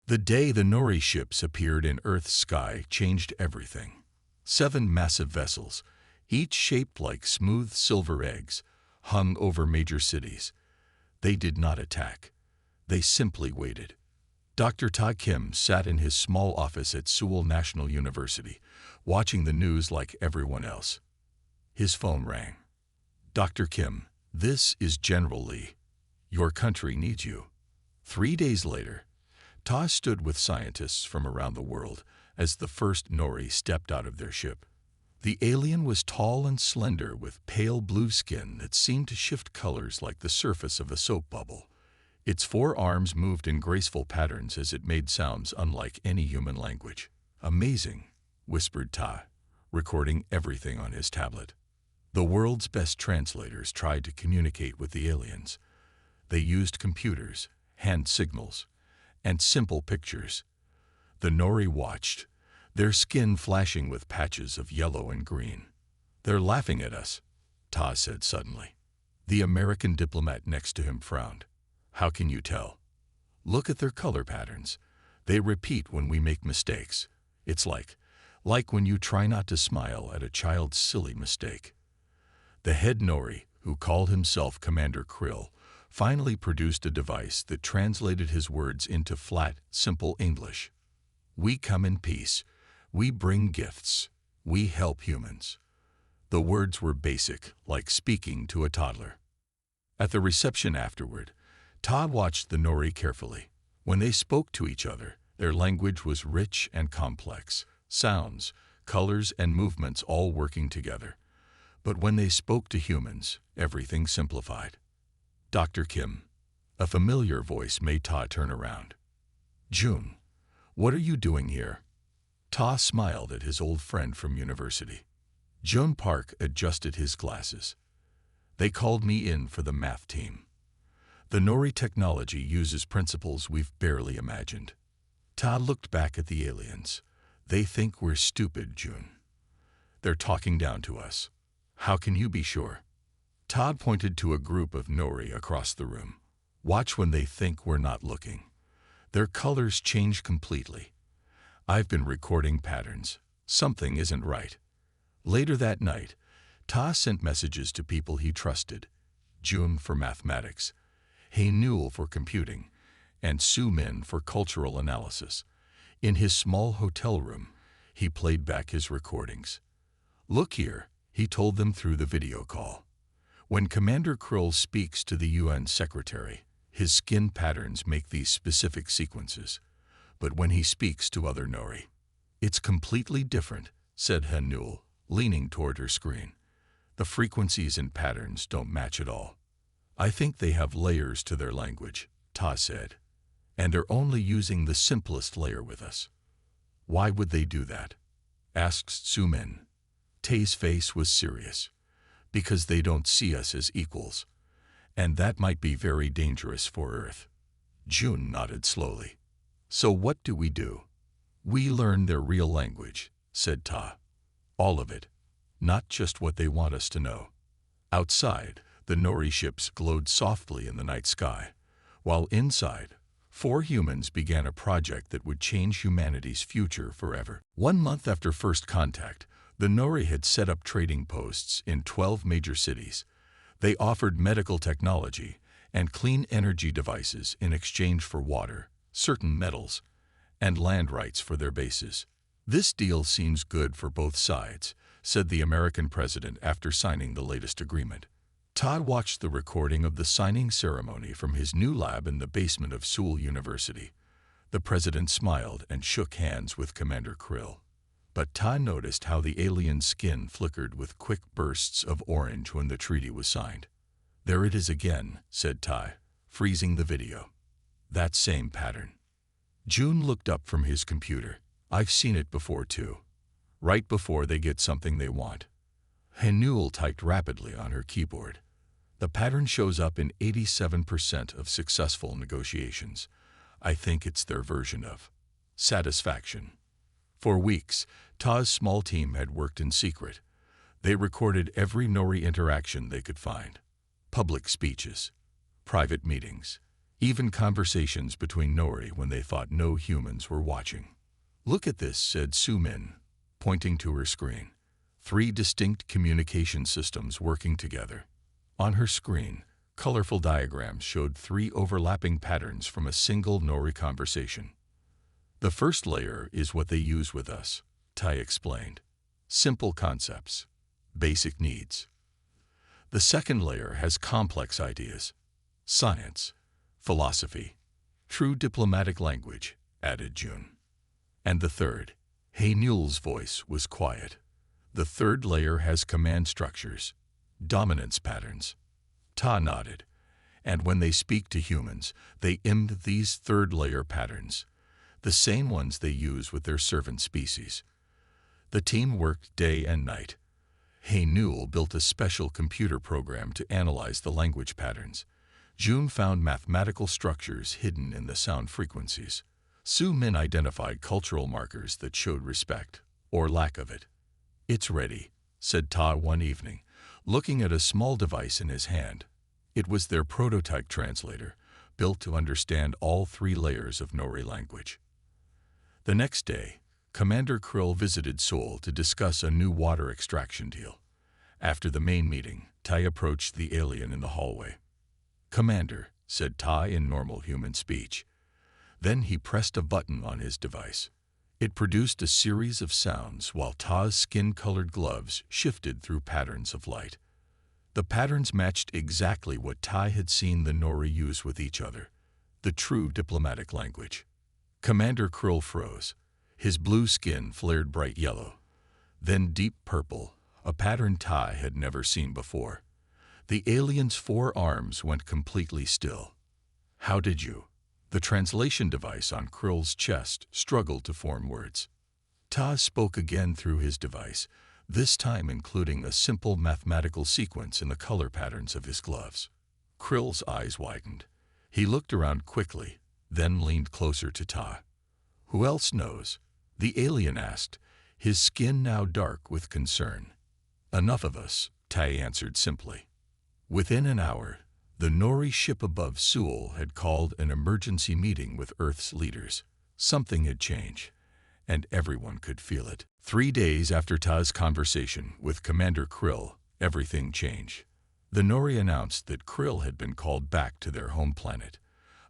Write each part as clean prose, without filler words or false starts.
The day the Nori ships appeared in Earth's sky changed everything. 7 massive vessels, each shaped like smooth silver eggs, hung over major cities. They did not attack. They simply waited. Dr. Ta Kim sat in his small office at Seoul National University, watching the news like everyone else. His phone rang. "Dr. Kim, this is General Lee. Your country needs you." 3 days later, Ta stood with scientists from around the world as the first Nori stepped out of their ship. The alien was tall and slender with pale blue skin that seemed to shift colors like the surface of a soap bubble. Its 4 arms moved in graceful patterns as it made sounds unlike any human language. "Amazing," whispered Ta, recording everything on his tablet. The world's best translators tried to communicate with the aliens. They used computers, hand signals, and simple pictures. The Nori watched, their skin flashing with patches of yellow and green. "They're laughing at us," Ta said suddenly. The American diplomat next to him frowned. "How can you tell?" "Look at their color patterns. They repeat when we make mistakes. It's like when you try not to smile at a child's silly mistake." The head Nori, who called himself Commander Krill, finally produced a device that translated his words into flat, simple English. "We come in peace. We bring gifts. We help humans." The words were basic, like speaking to a toddler. At the reception afterward, Ta watched the Nori carefully. When they spoke to each other, their language was rich and complex, sounds, colors, and movements all working together. But when they spoke to humans, everything simplified. "Dr. Kim." A familiar voice made Ta turn around. "June, what are you doing here?" Ta smiled at his old friend from university. June Park adjusted his glasses. "They called me in for the math team. The Nori technology uses principles we've barely imagined." Ta looked back at the aliens. "They think we're stupid, June. They're talking down to us. How can you be sure?" Todd pointed to a group of Nori across the room. "Watch when they think we're not looking. Their colors change completely. I've been recording patterns. Something isn't right." Later that night, Ta sent messages to people he trusted. June for mathematics, Hae Newell for computing, and Su Min for cultural analysis. In his small hotel room, he played back his recordings. "Look here," he told them through the video call. "When Commander Krill speaks to the UN Secretary, his skin patterns make these specific sequences. But when he speaks to other Nori, it's completely different," said Hae Newell, leaning toward her screen. "The frequencies and patterns don't match at all." "I think they have layers to their language," Ta said, "and are only using the simplest layer with us." "Why would they do that?" asked Su Min. Tae's face was serious. "Because they don't see us as equals. And that might be very dangerous for Earth." June nodded slowly. "So what do? "We learn their real language," said Ta. "All of it. Not just what they want us to know." Outside, the Nori ships glowed softly in the night sky, while inside, 4 humans began a project that would change humanity's future forever. 1 month after first contact, the Nori had set up trading posts in 12 major cities. They offered medical technology and clean energy devices in exchange for water, certain metals, and land rights for their bases. "This deal seems good for both sides," said the American president after signing the latest agreement. Todd watched the recording of the signing ceremony from his new lab in the basement of Seoul University. The president smiled and shook hands with Commander Krill. But Todd noticed how the alien skin flickered with quick bursts of orange when the treaty was signed. "There it is again," said Ty, freezing the video. "That same pattern." June looked up from his computer. "I've seen it before too. Right before they get something they want." Hae Newell typed rapidly on her keyboard. "The pattern shows up in 87% of successful negotiations. I think it's their version of satisfaction." For weeks, Ta's small team had worked in secret. They recorded every Nori interaction they could find. Public speeches, private meetings, even conversations between Nori when they thought no humans were watching. "Look at this," said Su-min, pointing to her screen. 3 distinct communication systems working together. On her screen, colorful diagrams showed 3 overlapping patterns from a single Nori conversation. "The first layer is what they use with us," Tai explained. "Simple concepts, basic needs. The second layer has complex ideas, science, philosophy, true diplomatic language," added June. "And the third," Hae-Nul's voice was quiet. "The third layer has command structures, dominance patterns." Ta nodded. "And when they speak to humans, they emit these third-layer patterns, the same ones they use with their servant species." The team worked day and night. Hae-Nul built a special computer program to analyze the language patterns. June found mathematical structures hidden in the sound frequencies. Su-min identified cultural markers that showed respect, or lack of it. "It's ready," said Ta one evening, looking at a small device in his hand. It was their prototype translator, built to understand all 3 layers of Nori language. The next day, Commander Krill visited Seoul to discuss a new water extraction deal. After the main meeting, Tai approached the alien in the hallway. "Commander," said Tai in normal human speech. Then he pressed a button on his device. It produced a series of sounds while Ta's skin-colored gloves shifted through patterns of light. The patterns matched exactly what Tai had seen the Nori use with each other, the true diplomatic language. Commander Krill froze. His blue skin flared bright yellow, then deep purple, a pattern Tai had never seen before. The alien's 4 arms went completely still. "How did you?" The translation device on Krill's chest struggled to form words. Ta spoke again through his device, this time including a simple mathematical sequence in the color patterns of his gloves. Krill's eyes widened. He looked around quickly, then leaned closer to Ta. "Who else knows?" the alien asked, his skin now dark with concern. "Enough of us," Tai answered simply. Within an hour, the Nori ship above Seoul had called an emergency meeting with Earth's leaders. Something had changed, and everyone could feel it. 3 days after Ta's conversation with Commander Krill, everything changed. The Nori announced that Krill had been called back to their home planet.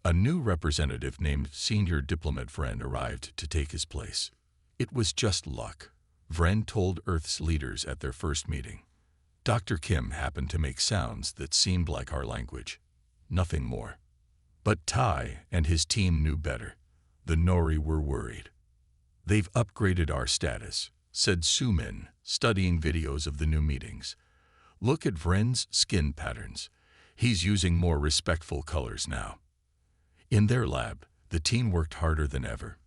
A new representative named Senior Diplomat Vren arrived to take his place. It was just luck, Vren told Earth's leaders at their first meeting. Dr. Kim happened to make sounds that seemed like our language. Nothing more. But Tai and his team knew better. The Nori were worried. "They've upgraded our status," said Su-min, studying videos of the new meetings. "Look at Vren's skin patterns. He's using more respectful colors now." In their lab, the team worked harder than ever.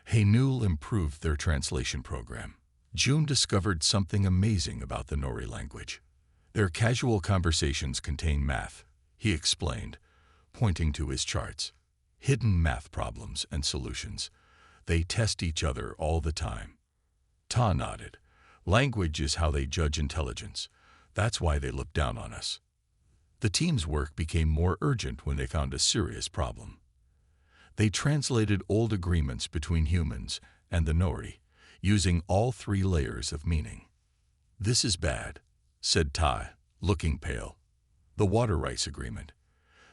Hae-Nul improved their translation program. June discovered something amazing about the Nori language. Their casual conversations contain math, he explained, pointing to his charts. Hidden math problems and solutions. They test each other all the time. Ta nodded. "Language is how they judge intelligence. That's why they look down on us." The team's work became more urgent when they found a serious problem. They translated old agreements between humans and the Nori, using all 3 layers of meaning. "This is bad," said Tai, looking pale. "The water rights agreement.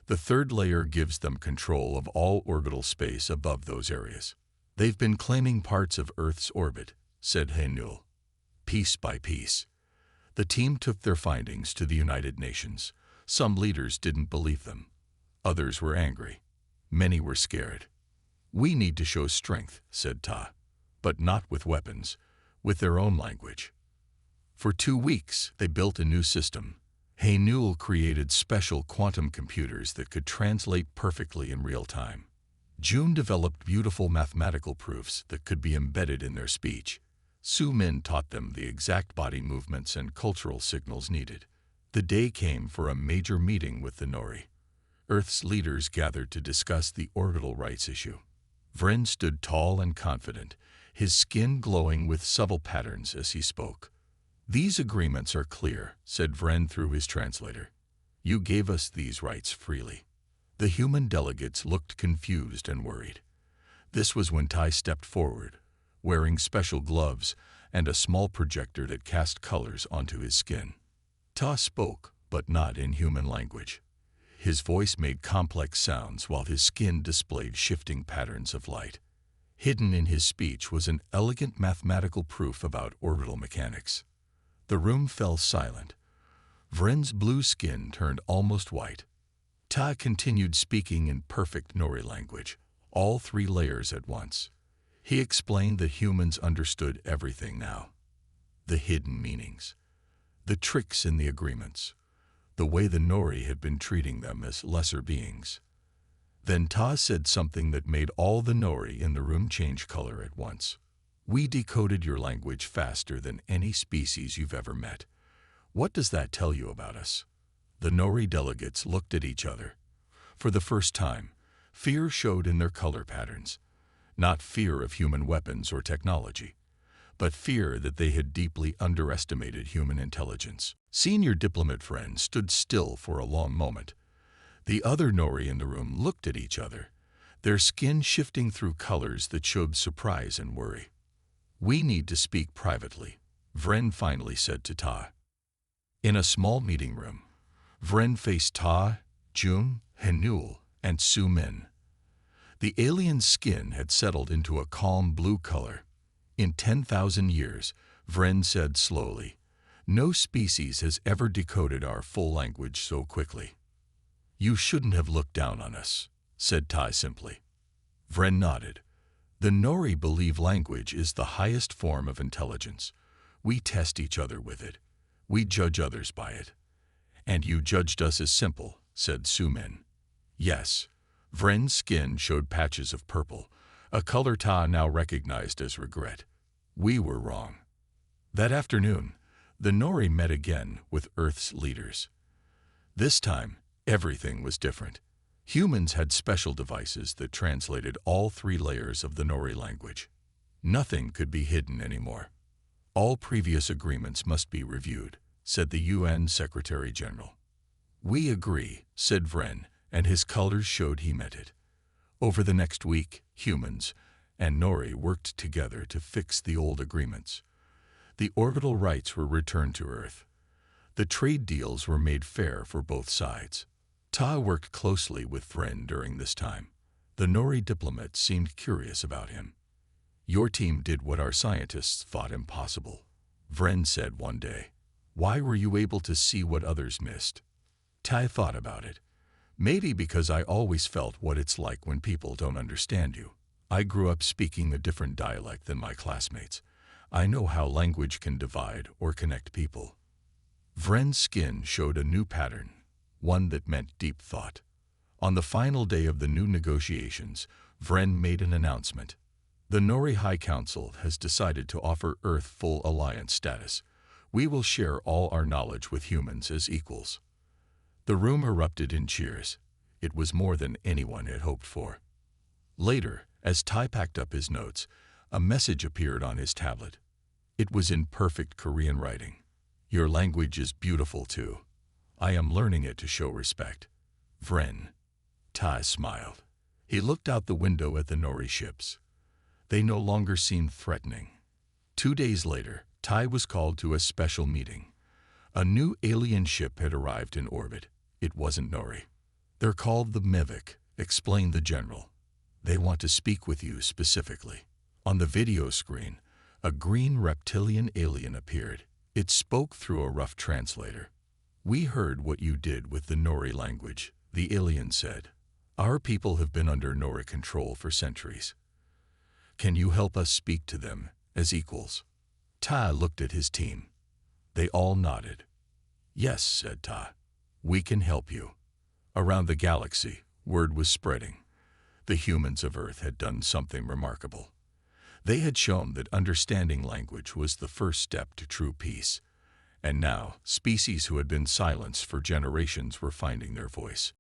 The 3rd layer gives them control of all orbital space above those areas. They've been claiming parts of Earth's orbit," said Hae-Nul. Piece by piece. The team took their findings to the United Nations. Some leaders didn't believe them. Others were angry. Many were scared. "We need to show strength," said Ta, "but not with weapons, with their own language." For 2 weeks, they built a new system. Hae-Nul created special quantum computers that could translate perfectly in real time. June developed beautiful mathematical proofs that could be embedded in their speech. Su-min taught them the exact body movements and cultural signals needed. The day came for a major meeting with the Nori. Earth's leaders gathered to discuss the orbital rights issue. Vren stood tall and confident, his skin glowing with subtle patterns as he spoke. "These agreements are clear," said Vren through his translator. "You gave us these rights freely. The human delegates looked confused and worried. This was when Tai stepped forward, wearing special gloves and a small projector that cast colors onto his skin. Ta spoke, but not in human language. His voice made complex sounds while his skin displayed shifting patterns of light. Hidden in his speech was an elegant mathematical proof about orbital mechanics. The room fell silent. Vren's blue skin turned almost white. Ta continued speaking in perfect Nori language, all 3 layers at once. He explained that humans understood everything now. The hidden meanings, the tricks in the agreements, the way the Nori had been treating them as lesser beings. Then Ta said something that made all the Nori in the room change color at once. "We decoded your language faster than any species you've ever met. What does that tell you about us?" The Nori delegates looked at each other. For the first time, fear showed in their color patterns. Not fear of human weapons or technology, but fear that they had deeply underestimated human intelligence. Senior diplomat Vren stood still for a long moment. The other Nori in the room looked at each other, their skin shifting through colors that showed surprise and worry. "We need to speak privately," Vren finally said to Ta. In a small meeting room, Vren faced Ta, Jun, Henul, and Su Min. The alien's skin had settled into a calm blue color. "In 10,000 years," Vren said slowly, "no species has ever decoded our full language so quickly." "You shouldn't have looked down on us," said Tai simply. Vren nodded. "The Nori believe language is the highest form of intelligence. We test each other with it. We judge others by it." "And you judged us as simple," said Su Min. "Yes." Vren's skin showed patches of purple, a color Ta now recognized as regret. "We were wrong." That afternoon, the Nori met again with Earth's leaders. This time, everything was different. Humans had special devices that translated all 3 layers of the Nori language. Nothing could be hidden anymore. "All previous agreements must be reviewed," said the UN Secretary General. "We agree," said Vren, and his colors showed he meant it. Over the next week, humans and Nori worked together to fix the old agreements. The orbital rights were returned to Earth. The trade deals were made fair for both sides. Ta worked closely with Vren during this time. The Nori diplomats seemed curious about him. "Your team did what our scientists thought impossible," Vren said one day. "Why were you able to see what others missed?" Tai thought about it. "Maybe because I always felt what it's like when people don't understand you. I grew up speaking a different dialect than my classmates. I know how language can divide or connect people." Vren's skin showed a new pattern, one that meant deep thought. On the final day of the new negotiations, Vren made an announcement. "The Nori High Council has decided to offer Earth full alliance status. We will share all our knowledge with humans as equals." The room erupted in cheers. It was more than anyone had hoped for. Later, as Tai packed up his notes, a message appeared on his tablet. It was in perfect Korean writing. "Your language is beautiful too. I am learning it to show respect. Vren." Tai smiled. He looked out the window at the Nori ships. They no longer seemed threatening. 2 days later, Tai was called to a special meeting. A new alien ship had arrived in orbit. It wasn't Nori. "They're called the Mivik," explained the general. "They want to speak with you specifically." On the video screen, a green reptilian alien appeared. It spoke through a rough translator. "We heard what you did with the Nori language," the alien said. "Our people have been under Nori control for centuries. Can you help us speak to them as equals?" Ta looked at his team. They all nodded. "Yes," said Ta. "We can help you." Around the galaxy, word was spreading. The humans of Earth had done something remarkable. They had shown that understanding language was the first step to true peace. And now, species who had been silenced for generations were finding their voice.